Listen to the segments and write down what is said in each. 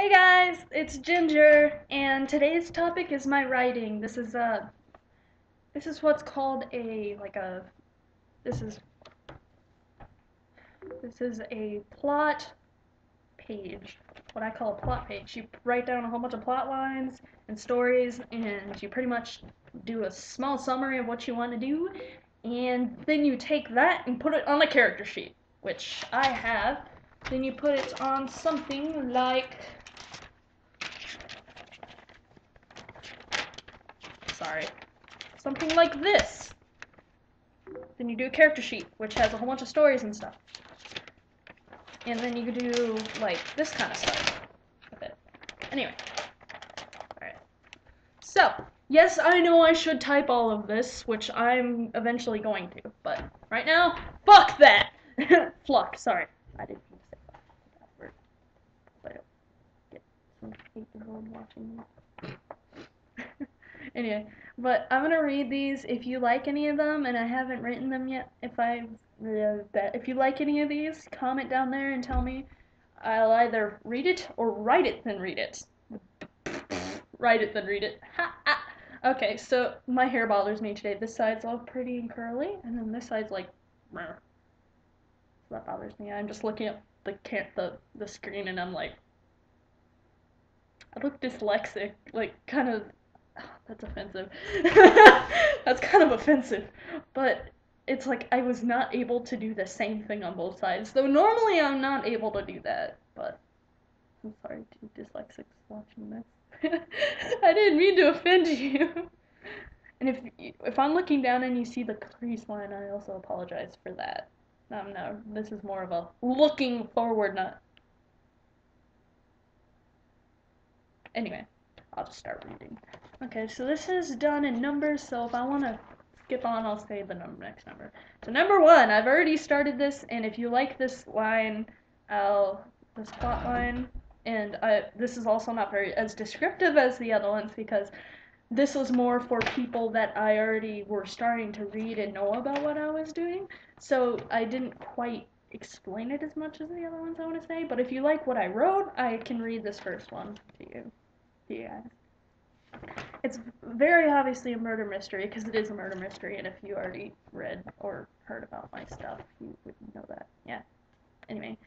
Hey guys, it's Ginger, and today's topic is my writing. This is what's called this is this is a plot page. What I call a plot page. You write down a whole bunch of plot lines and stories, and you pretty much do a small summary of what you want to do, and then you take that and put it on a character sheet, which I have. Then you put it on something like sorry, something like this. Then you do a character sheet, which has a whole bunch of stories and stuff. And then you do, like, this kind of stuff with it. Anyway. Alright. So, yes, I know I should type all of this, which I'm eventually going to, but right now, fuck that! Fluck, sorry. I didn't mean to say that word. But I get some 8-year-old watching me. Anyway, but I'm gonna read these. If you like any of them, and I haven't written them yet, if you like any of these, comment down there and tell me. I'll either read it or write it then read it. Write it then read it. Ha, ha. Okay, so my hair bothers me today. This side's all pretty and curly, and then this side's like, meh. So that bothers me. I'm just looking at the screen, and I'm like, I look dyslexic, like kind of. That's offensive. That's kind of offensive. But it's like I was not able to do the same thing on both sides. Though normally I'm not able to do that. But I'm sorry to dyslexics watching this. I didn't mean to offend you. And if I'm looking down and you see the crease line, I also apologize for that. No, this is more of a looking forward, not. Anyway, I'll just start reading. Okay, so this is done in numbers, so if I want to skip on, I'll say the next number. So number 1, I've already started this, and if you like this line, this plot line, and this is also not very as descriptive as the other ones because this was more for people that I already were starting to read and know about what I was doing, so I didn't quite explain it as much as the other ones I want to say, but if you like what I wrote, I can read this first one to you. Yeah. It's very obviously a murder mystery because it is a murder mystery, and if you already read or heard about my stuff, you would know that. Yeah. Anyway.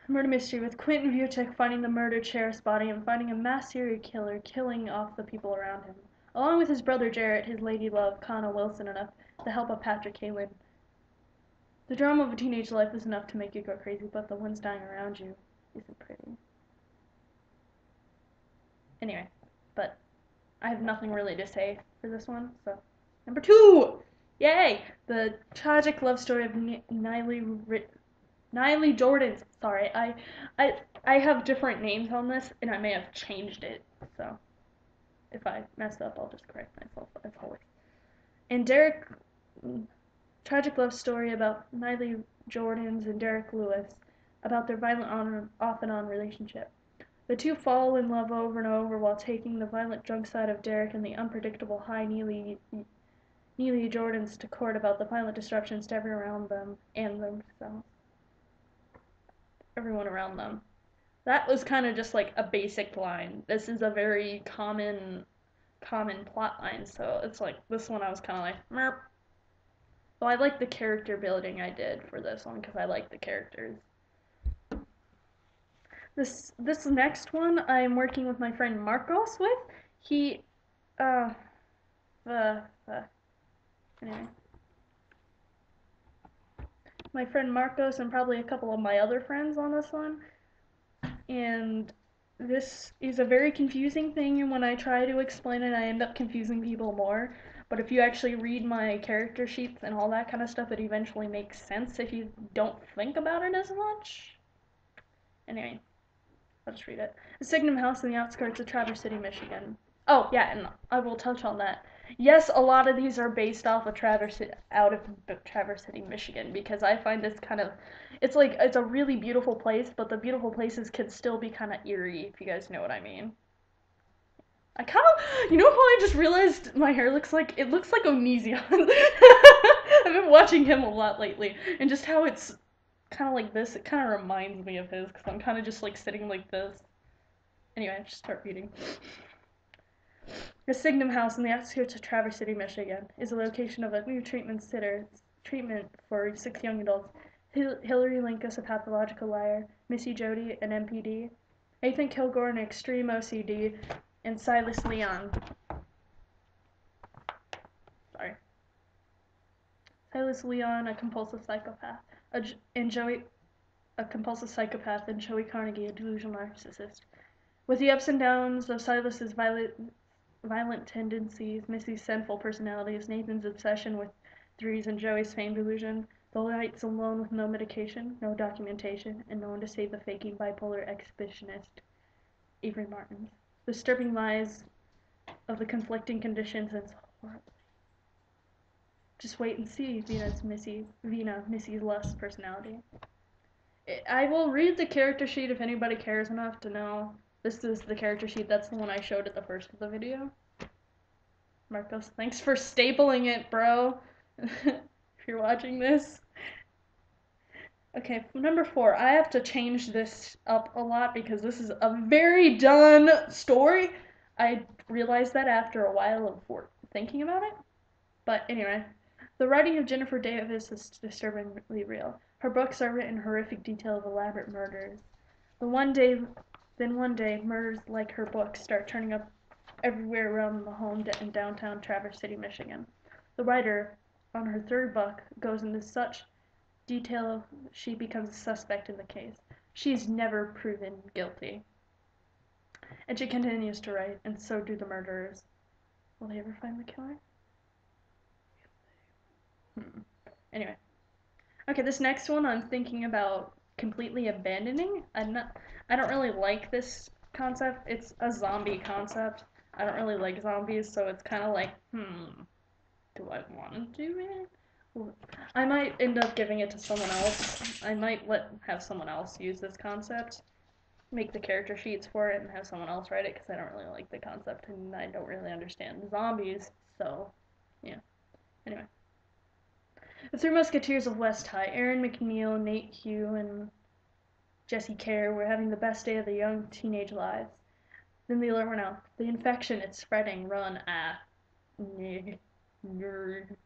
Murder mystery with Quentin Vucek finding the murdered sheriff's body and finding a mass serial killer killing off the people around him. Along with his brother Jarrett, his lady love, Connell Wilson, enough to help out Patrick Kalin. The drama of a teenage life is enough to make you go crazy, but the ones dying around you isn't pretty. Anyway, but I have nothing really to say for this one, so. Number 2! Yay! The tragic love story of Niley Jordan. Sorry, I have different names on this, and I may have changed it, so if I mess up, I'll just correct myself, as always. And tragic love story about Niley Jordans and Derek Lewis, about their violent off-and-on relationship. The two fall in love over and over while taking the violent drunk side of Derek and the unpredictable high Neely Jordans to court about the violent disruptions to everyone around them and themselves. Everyone around them. That was kind of just like a basic line. This is a very common plot line, so it's like this one I was kind of like, merp. So I like the character building I did for this one because I like the characters. This next one I'm working with my friend Marcos with. He, anyway. My friend Marcos and probably a couple of my other friends on this one. And this is a very confusing thing, and when I try to explain it, I end up confusing people more. But if you actually read my character sheets and all that kind of stuff, it eventually makes sense if you don't think about it as much. Anyway. I'll just read it. A Signum house in the outskirts of Traverse City, Michigan. Oh, yeah, and I will touch on that. Yes, a lot of these are based off of Traverse City, Michigan, because I find this kind of, it's a really beautiful place, but the beautiful places can still be kind of eerie, if you guys know what I mean. I kind of, you know who I just realized my hair looks like? It looks like Onision. I've been watching him a lot lately, and just how it's kind of like this. It kind of reminds me of his because I'm kind of just like sitting like this. Anyway, I just start reading. The Signum House in the outskirts of Traverse City, Michigan, is the location of a new treatment for 6 young adults. Hillary Linkus, a pathological liar, Missy Jody, an MPD, Nathan Kilgore, an extreme OCD, and Silas Leon. Silas Leon, a compulsive psychopath, and Joey, a compulsive psychopath, and Joey Carnegie, a delusional narcissist. With the ups and downs of Silas's violent tendencies, Missy's sinful personalities, Nathan's obsession with threes, and Joey's fame delusion, the lights alone with no medication, no documentation, and no one to save the faking bipolar exhibitionist, Avery Martins. The disturbing lies of the conflicting conditions and horrible. Just wait and see Missy's lust personality. I will read the character sheet if anybody cares enough to know. This is the character sheet. That's the one I showed at the first of the video. Marcos, thanks for stapling it, bro. If you're watching this. Okay, number 4. I have to change this up a lot because this is a very done story. I realized that after a while of thinking about it. But anyway, the writing of Jennifer Davis is disturbingly real. Her books are written in horrific detail of elaborate murders. Then one day, murders like her books start turning up everywhere around the home in downtown Traverse City, Michigan. The writer, on her 3rd book, goes into such detail she becomes a suspect in the case. She is never proven guilty. And she continues to write, and so do the murderers. Will they ever find the killer? Anyway. Okay, this next one I'm thinking about completely abandoning. I don't really like this concept. It's a zombie concept. I don't really like zombies, so it's kind of like, do I want to do it? I might end up giving it to someone else. I might have someone else use this concept, make the character sheets for it, and have someone else write it, because I don't really like the concept, and I don't really understand zombies, so, yeah. Anyway. The 3 Musketeers of West High, Aaron McNeil, Nate Hugh, and Jesse Kerr, were having the best day of their young teenage lives. Then the alert went out. The infection, it's spreading. Run. Nerd.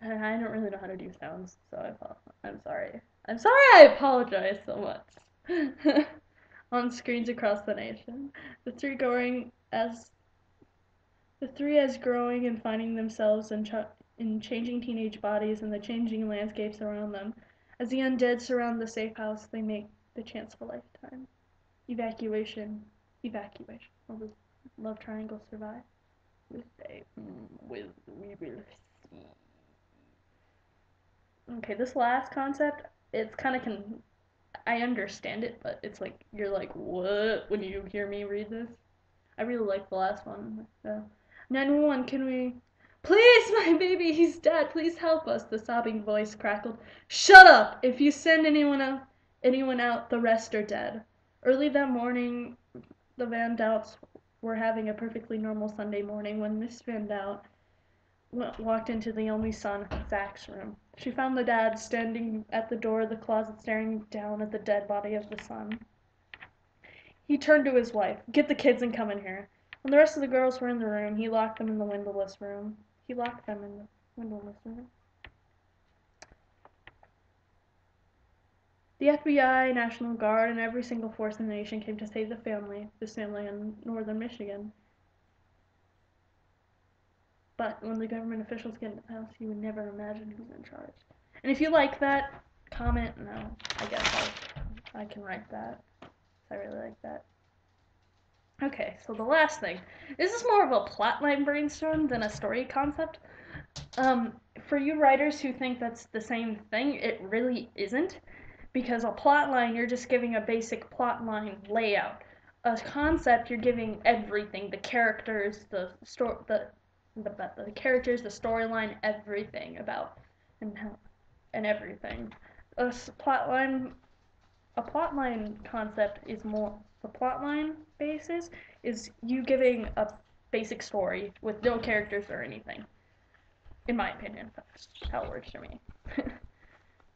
I don't really know how to do sounds, so I'm sorry. I'm sorry, I apologize so much. On screens across the nation. The three as growing and finding themselves in changing teenage bodies and the changing landscapes around them. As the undead surround the safe house, they make the chance of a lifetime. Evacuation. Will the love triangle survive? We will see. Okay, this last concept, it's kind of I understand it, but it's like, you're like, what, when you hear me read this? I really like the last one. 911, can we... Please, my baby, he's dead. Please help us, the sobbing voice crackled. Shut up! If you send anyone out, the rest are dead. Early that morning, the Van Douts were having a perfectly normal Sunday morning when Miss Van Dout walked into the only son, Zach's room. She found the dad standing at the door of the closet staring down at the dead body of the son. He turned to his wife. Get the kids and come in here. When the rest of the girls were in the room, he locked them in the windowless room. The FBI, National Guard, and every single force in the nation came to save this family in northern Michigan. But when the government officials get in the house, you would never imagine who's in charge. And if you like that, comment. No, I guess I can write that. I really like that. Okay, so the last thing. This is more of a plotline brainstorm than a story concept. For you writers who think that's the same thing, it really isn't. Because a plotline, you're just giving a basic plotline layout. A concept, you're giving everything. The characters, the characters, the storyline, everything about and everything. A plotline concept is more, the plotline basis is you giving a basic story with no characters or anything. In my opinion, that's how it works for me.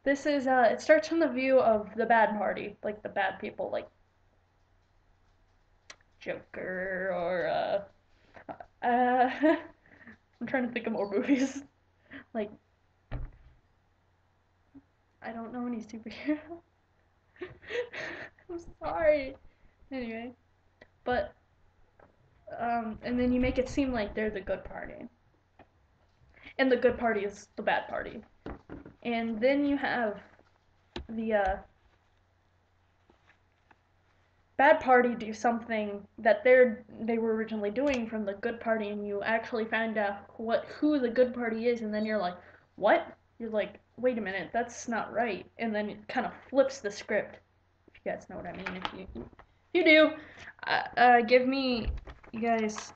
This is it starts from the view of the bad party, like the bad people, like Joker or I'm trying to think of more movies. Like I don't know any superhero. I'm sorry. Anyway, but and then you make it seem like they're the good party, and the good party is the bad party, and then you have the bad party do something that they were originally doing from the good party, and you actually find out who the good party is, and then you're like, what? You're like, wait a minute, that's not right, and then it kind of flips the script. If you guys know what I mean, if you do, give me, you guys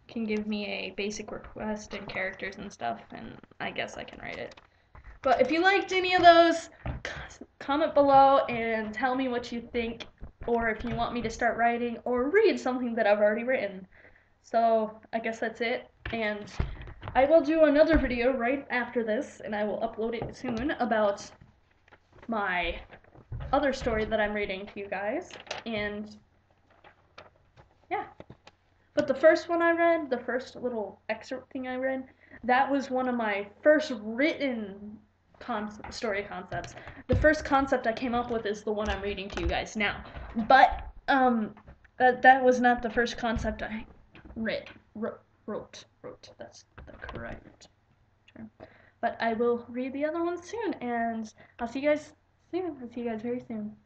can give me a basic request and characters and stuff, and I guess I can write it. But if you liked any of those, comment below and tell me what you think, or if you want me to start writing or read something that I've already written. So I guess that's it, and I will do another video right after this, and I will upload it soon about my other story that I'm reading to you guys, and yeah. But the first one I read, the first little excerpt thing I read, that was one of my first written story concepts. The first concept I came up with is the one I'm reading to you guys now. But that was not the first concept I wrote. That's the correct term. But I will read the other one soon, and I'll see you guys soon. I'll see you guys very soon.